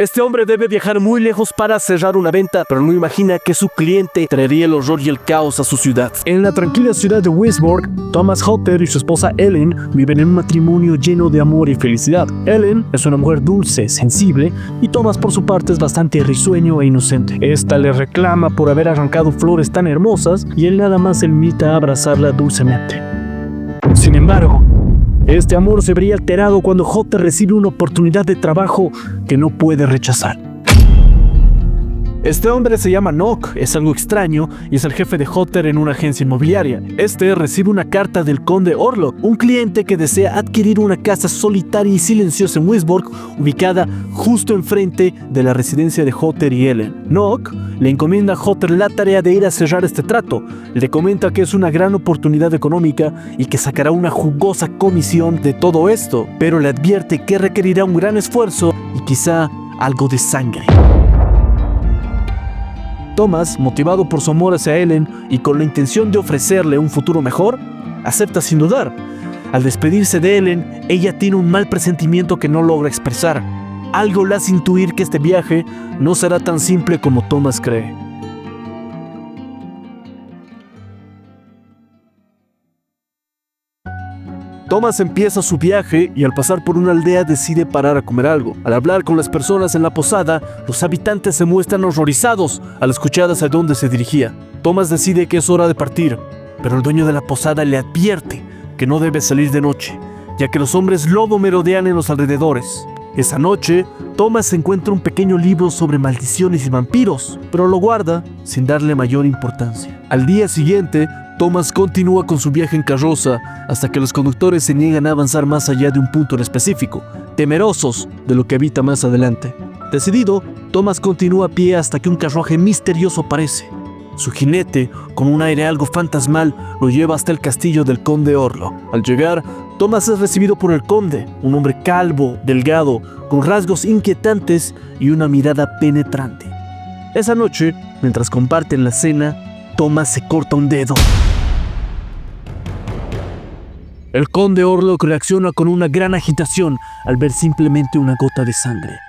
Este hombre debe viajar muy lejos para cerrar una venta, pero no imagina que su cliente traería el horror y el caos a su ciudad. En la tranquila ciudad de Wisborg, Thomas Hutter y su esposa Ellen viven en un matrimonio lleno de amor y felicidad. Ellen es una mujer dulce, sensible, y Thomas por su parte es bastante risueño e inocente. Esta le reclama por haber arrancado flores tan hermosas y él nada más se limita a abrazarla dulcemente. Sin embargo, este amor se vería alterado cuando Hutter recibe una oportunidad de trabajo que no puede rechazar. Este hombre se llama Nock, es algo extraño y es el jefe de Hutter en una agencia inmobiliaria. Este recibe una carta del conde Orlok, un cliente que desea adquirir una casa solitaria y silenciosa en Wisborg, ubicada justo enfrente de la residencia de Hutter y Ellen. Nock le encomienda a Hutter la tarea de ir a cerrar este trato. Le comenta que es una gran oportunidad económica y que sacará una jugosa comisión de todo esto, pero le advierte que requerirá un gran esfuerzo y quizá algo de sangre. Thomas, motivado por su amor hacia Ellen y con la intención de ofrecerle un futuro mejor, acepta sin dudar. Al despedirse de Ellen, ella tiene un mal presentimiento que no logra expresar. Algo le hace intuir que este viaje no será tan simple como Thomas cree. Thomas empieza su viaje y al pasar por una aldea decide parar a comer algo. Al hablar con las personas en la posada, los habitantes se muestran horrorizados al escuchar hacia dónde se dirigía. Thomas decide que es hora de partir, pero el dueño de la posada le advierte que no debe salir de noche, ya que los hombres lobo merodean en los alrededores. Esa noche, Thomas encuentra un pequeño libro sobre maldiciones y vampiros, pero lo guarda sin darle mayor importancia. Al día siguiente, Thomas continúa con su viaje en carroza hasta que los conductores se niegan a avanzar más allá de un punto en específico, temerosos de lo que habita más adelante. Decidido, Thomas continúa a pie hasta que un carruaje misterioso aparece. Su jinete, con un aire algo fantasmal, lo lleva hasta el castillo del conde Orlok. Al llegar, Thomas es recibido por el conde, un hombre calvo, delgado, con rasgos inquietantes y una mirada penetrante. Esa noche, mientras comparten la cena, Thomas se corta un dedo. El conde Orlok reacciona con una gran agitación al ver simplemente una gota de sangre.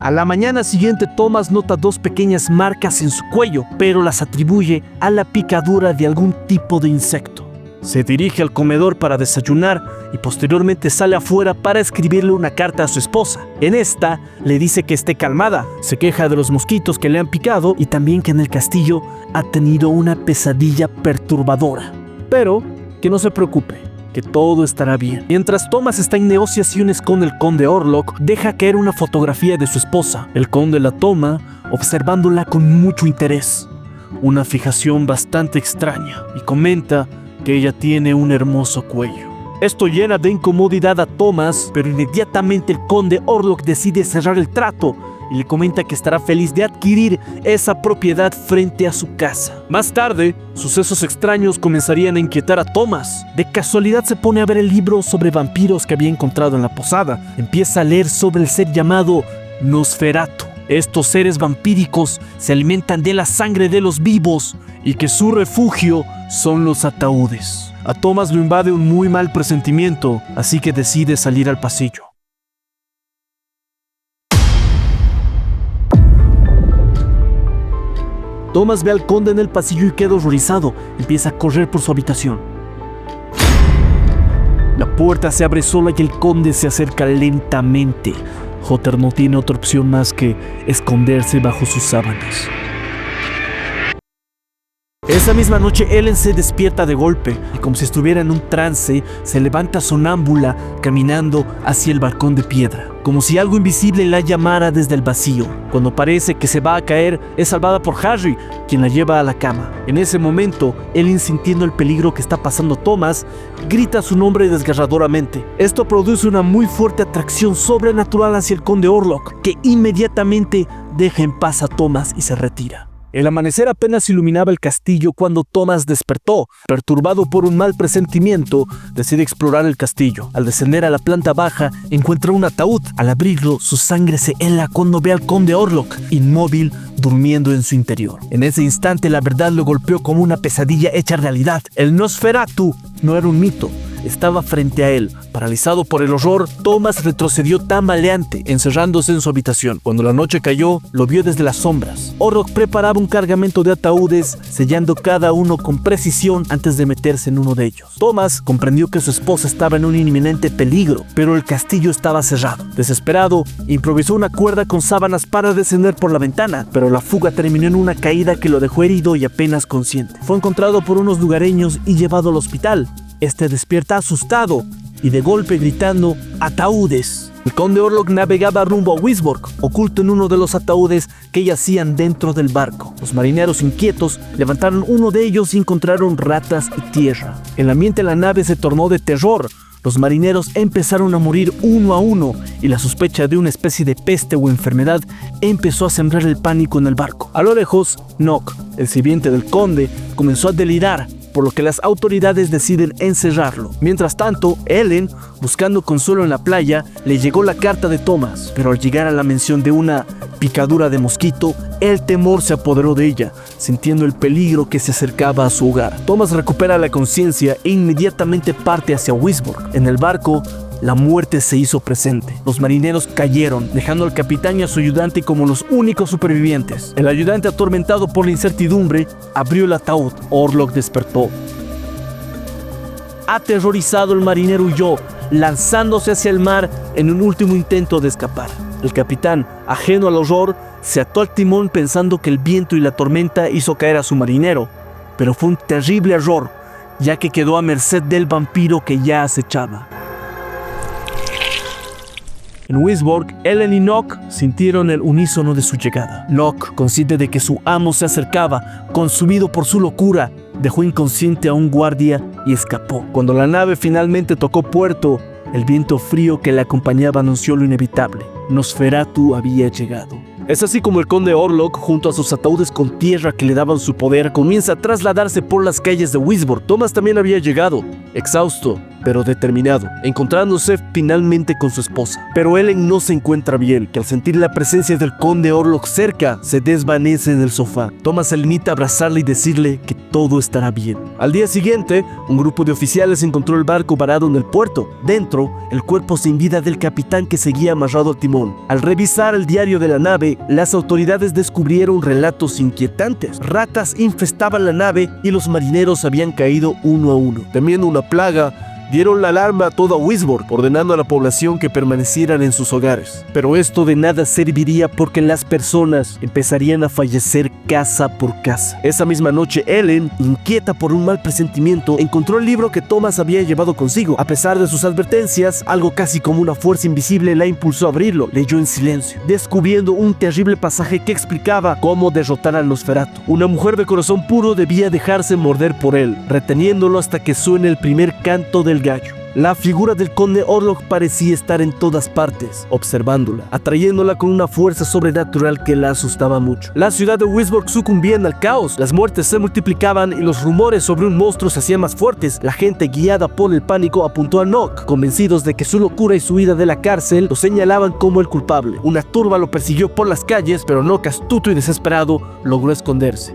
A la mañana siguiente, Thomas nota dos pequeñas marcas en su cuello, pero las atribuye a la picadura de algún tipo de insecto. Se dirige al comedor para desayunar y posteriormente sale afuera para escribirle una carta a su esposa. En esta, le dice que esté calmada, se queja de los mosquitos que le han picado y también que en el castillo ha tenido una pesadilla perturbadora. Pero que no se preocupe, que todo estará bien. Mientras Thomas está en negociaciones con el conde Orlok, deja caer una fotografía de su esposa. El conde la toma, observándola con mucho interés. Una fijación bastante extraña, y comenta que ella tiene un hermoso cuello. Esto llena de incomodidad a Thomas, pero inmediatamente el conde Orlok decide cerrar el trato y le comenta que estará feliz de adquirir esa propiedad frente a su casa. Más tarde, sucesos extraños comenzarían a inquietar a Thomas. De casualidad se pone a ver el libro sobre vampiros que había encontrado en la posada. Empieza a leer sobre el ser llamado Nosferatu. Estos seres vampíricos se alimentan de la sangre de los vivos y que su refugio son los ataúdes. A Thomas lo invade un muy mal presentimiento, así que decide salir al pasillo. Thomas ve al conde en el pasillo y queda horrorizado. Empieza a correr por su habitación. La puerta se abre sola y el conde se acerca lentamente. Hutter no tiene otra opción más que esconderse bajo sus sábanas. Esa misma noche, Ellen se despierta de golpe y como si estuviera en un trance, se levanta sonámbula caminando hacia el balcón de piedra, como si algo invisible la llamara desde el vacío. Cuando parece que se va a caer, es salvada por Harry, quien la lleva a la cama. En ese momento, Ellen, sintiendo el peligro que está pasando Thomas, grita su nombre desgarradoramente. Esto produce una muy fuerte atracción sobrenatural hacia el conde Orlok, que inmediatamente deja en paz a Thomas y se retira. El amanecer apenas iluminaba el castillo cuando Thomas despertó. Perturbado por un mal presentimiento, decide explorar el castillo. Al descender a la planta baja, encuentra un ataúd. Al abrirlo, su sangre se hela cuando ve al conde Orlok, inmóvil, durmiendo en su interior. En ese instante, la verdad lo golpeó como una pesadilla hecha realidad. El Nosferatu no era un mito. estaba frente a él. Paralizado por el horror, Thomas retrocedió tambaleante, encerrándose en su habitación. Cuando la noche cayó, lo vio desde las sombras. Orlok preparaba un cargamento de ataúdes, sellando cada uno con precisión antes de meterse en uno de ellos. Thomas comprendió que su esposa estaba en un inminente peligro, pero el castillo estaba cerrado. Desesperado, improvisó una cuerda con sábanas para descender por la ventana, pero la fuga terminó en una caída que lo dejó herido y apenas consciente. Fue encontrado por unos lugareños y llevado al hospital. Este despierta asustado y de golpe gritando ¡ataúdes! El conde Orlok navegaba rumbo a Wisborg, oculto en uno de los ataúdes que yacían dentro del barco. Los marineros inquietos levantaron uno de ellos y encontraron ratas y tierra. El ambiente de la nave se tornó de terror. Los marineros empezaron a morir uno a uno y la sospecha de una especie de peste o enfermedad empezó a sembrar el pánico en el barco. A lo lejos, Nock, el sirviente del conde, comenzó a delirar, por lo que las autoridades deciden encerrarlo. Mientras tanto, Ellen, buscando consuelo en la playa, le llegó la carta de Thomas, pero al llegar a la mención de una picadura de mosquito, el temor se apoderó de ella, sintiendo el peligro que se acercaba a su hogar. Thomas recupera la conciencia e inmediatamente parte hacia Wisborg. En el barco, la muerte se hizo presente. Los marineros cayeron, dejando al capitán y a su ayudante como los únicos supervivientes. El ayudante, atormentado por la incertidumbre, abrió el ataúd. Orlok despertó. Aterrorizado, el marinero huyó, lanzándose hacia el mar en un último intento de escapar. El capitán, ajeno al horror, se ató al timón pensando que el viento y la tormenta hizo caer a su marinero, pero fue un terrible error, ya que quedó a merced del vampiro que ya acechaba. En Wisborg, Ellen y Nock sintieron el unísono de su llegada. Nock, consciente de que su amo se acercaba, consumido por su locura, dejó inconsciente a un guardia y escapó. Cuando la nave finalmente tocó puerto, el viento frío que la acompañaba anunció lo inevitable. Nosferatu había llegado. Es así como el conde Orlok, junto a sus ataúdes con tierra que le daban su poder, comienza a trasladarse por las calles de Wisborg. Thomas también había llegado, exhausto, pero determinado, encontrándose finalmente con su esposa. Pero Ellen no se encuentra bien, que al sentir la presencia del conde Orlok cerca, se desvanece en el sofá. Thomas se limita a abrazarla y decirle que todo estará bien. Al día siguiente, un grupo de oficiales encontró el barco varado en el puerto. Dentro, el cuerpo sin vida del capitán que seguía amarrado al timón. Al revisar el diario de la nave, las autoridades descubrieron relatos inquietantes. Ratas infestaban la nave y los marineros habían caído uno a uno. Temiendo una plaga, dieron la alarma a toda Wisborg, ordenando a la población que permanecieran en sus hogares. Pero esto de nada serviría porque las personas empezarían a fallecer casa por casa. Esa misma noche, Ellen, inquieta por un mal presentimiento, encontró el libro que Thomas había llevado consigo. A pesar de sus advertencias, algo casi como una fuerza invisible la impulsó a abrirlo. Leyó en silencio, descubriendo un terrible pasaje que explicaba cómo derrotar al Nosferatu. Una mujer de corazón puro debía dejarse morder por él, reteniéndolo hasta que suene el primer canto del gallo. La figura del conde Orlok parecía estar en todas partes, observándola, atrayéndola con una fuerza sobrenatural que la asustaba mucho. La ciudad de Wisborg sucumbía al caos, las muertes se multiplicaban y los rumores sobre un monstruo se hacían más fuertes. La gente, guiada por el pánico, apuntó a Nock, convencidos de que su locura y su huida de la cárcel lo señalaban como el culpable. Una turba lo persiguió por las calles, pero Nock, astuto y desesperado, logró esconderse.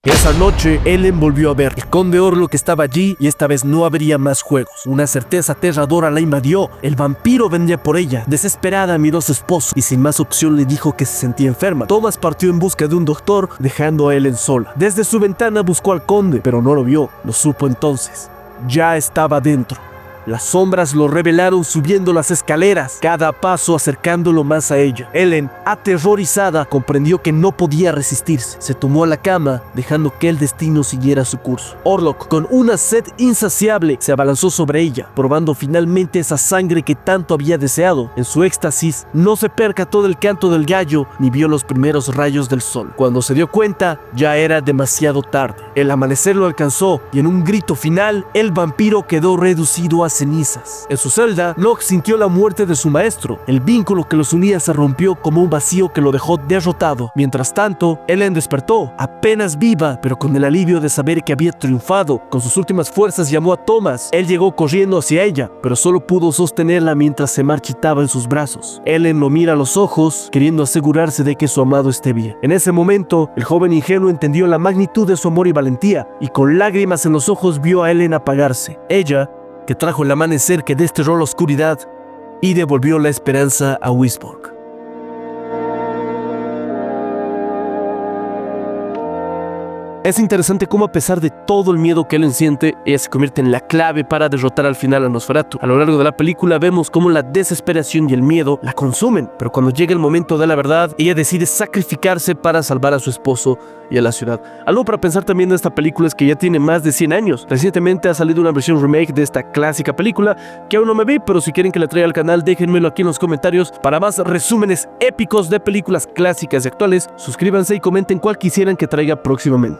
Esa noche, Ellen volvió a ver. El conde Orlok estaba allí y esta vez no habría más juegos. Una certeza aterradora la invadió. El vampiro vendría por ella. Desesperada miró a su esposo y sin más opción le dijo que se sentía enferma. Thomas partió en busca de un doctor, dejando a Ellen sola. Desde su ventana buscó al conde, pero no lo vio. Lo supo entonces. Ya estaba dentro. Las sombras lo revelaron subiendo las escaleras, cada paso acercándolo más a ella. Ellen, aterrorizada, comprendió que no podía resistirse. Se tomó a la cama, dejando que el destino siguiera su curso. Orlok, con una sed insaciable, se abalanzó sobre ella, probando finalmente esa sangre que tanto había deseado. En su éxtasis, no se percató del canto del gallo, ni vio los primeros rayos del sol. Cuando se dio cuenta, ya era demasiado tarde. El amanecer lo alcanzó, y en un grito final, el vampiro quedó reducido a cenizas. En su celda, Locke sintió la muerte de su maestro. El vínculo que los unía se rompió como un vacío que lo dejó derrotado. Mientras tanto, Ellen despertó, apenas viva, pero con el alivio de saber que había triunfado. Con sus últimas fuerzas llamó a Thomas. Él llegó corriendo hacia ella, pero solo pudo sostenerla mientras se marchitaba en sus brazos. Ellen lo mira a los ojos, queriendo asegurarse de que su amado esté bien. En ese momento, el joven ingenuo entendió la magnitud de su amor y valentía, y con lágrimas en los ojos vio a Ellen apagarse. Ella, que trajo el amanecer que desterró la oscuridad y devolvió la esperanza a Wisborg. Es interesante cómo, a pesar de todo el miedo que Ellen siente, ella se convierte en la clave para derrotar al final a Nosferatu. A lo largo de la película vemos cómo la desesperación y el miedo la consumen, pero cuando llega el momento de la verdad, ella decide sacrificarse para salvar a su esposo y a la ciudad. Algo para pensar también de esta película es que ya tiene más de 100 años. Recientemente ha salido una versión remake de esta clásica película que aún no me vi, pero si quieren que la traiga al canal, déjenmelo aquí en los comentarios. Para más resúmenes épicos de películas clásicas y actuales, suscríbanse y comenten cuál quisieran que traiga próximamente.